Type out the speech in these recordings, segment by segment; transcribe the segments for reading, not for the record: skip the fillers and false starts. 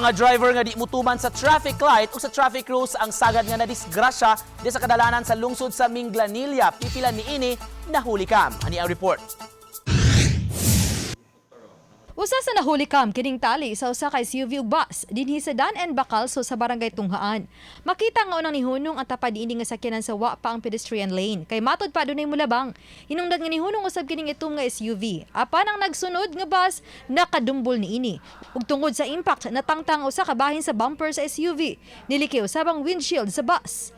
Mga driver nga di mutuman sa traffic light o sa traffic rules ang sagad nga nadisgrasya di sa kadalanan sa lungsod sa Minglanilla. Pipila ni ini nahuli kam. Ani ang report. Usa sa nahuli kam kining tali sa usa ka SUV ug bus dinhi sa Dan and Bacalso sa barangay Tunghaan. Makita nga unang nihunong ang tapad niini nga sakyanan sa wa pa ang pedestrian lane. Kay matod pa dunay mulabang. Hinungdan nga nihunong usab kining itom nga SUV. Apan ang nagsunod nga bus nakadumbol niini. Ug tungod sa impact natangtang usa ka bahin sa bumper sa SUV. Niliki usab ang windshield sa bus.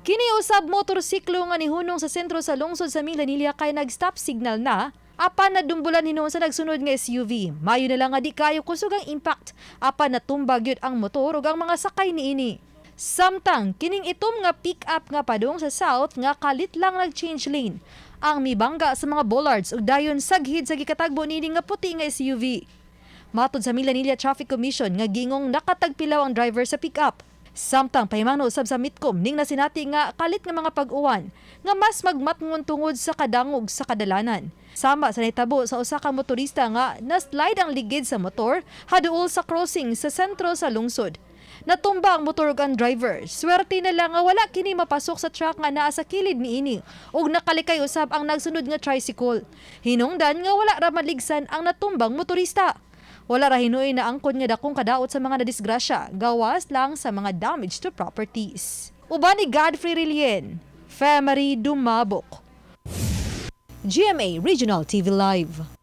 Kini usab motorsiklo nga nihunong sa sentro sa lungsod sa Minglanilla kay nag-stop signal na. Apan nadumbulan hinuon sa nagsunod nga SUV. Mayo na lang nga di kayo kusog ang impact. Apan natumbag yun ang motor ug ang mga sakay niini. Samtang kining itom nga pick-up nga padung sa south nga kalit lang nag-change lane. Ang mibangga sa mga bollards ug dayon saghid sa gikatagbo niini nga puti nga SUV. Matod sa Minglanilla Traffic Commission nga gingong nakatagpilaw ang driver sa pick-up. Samtang pahimano usab sa Mitcom ning nasinati nga kalit nga mga pag-uwan nga mas magmatngon tungod sa kadangog sa kadalanan. Sama sa nahitabo sa usa ka motorista nga na-slide ang ligid sa motor haduol sa crossing sa sentro sa lungsod. Natumba ang motor ug ang driver. Swerte na lang nga wala kini mapasok sa truck nga naa sa kilid niini ug nakalikay usab ang nagsunod nga tricycle. Hinungdan nga wala ra maligsan ang natumbang motorista. Wala ra hinuoy na angkon nga dakong kadaot sa mga nadisgrasya, gawas lang sa mga damage to properties. Uban ni Godfrey Rilien, Femery Dumabok. GMA Regional TV Live.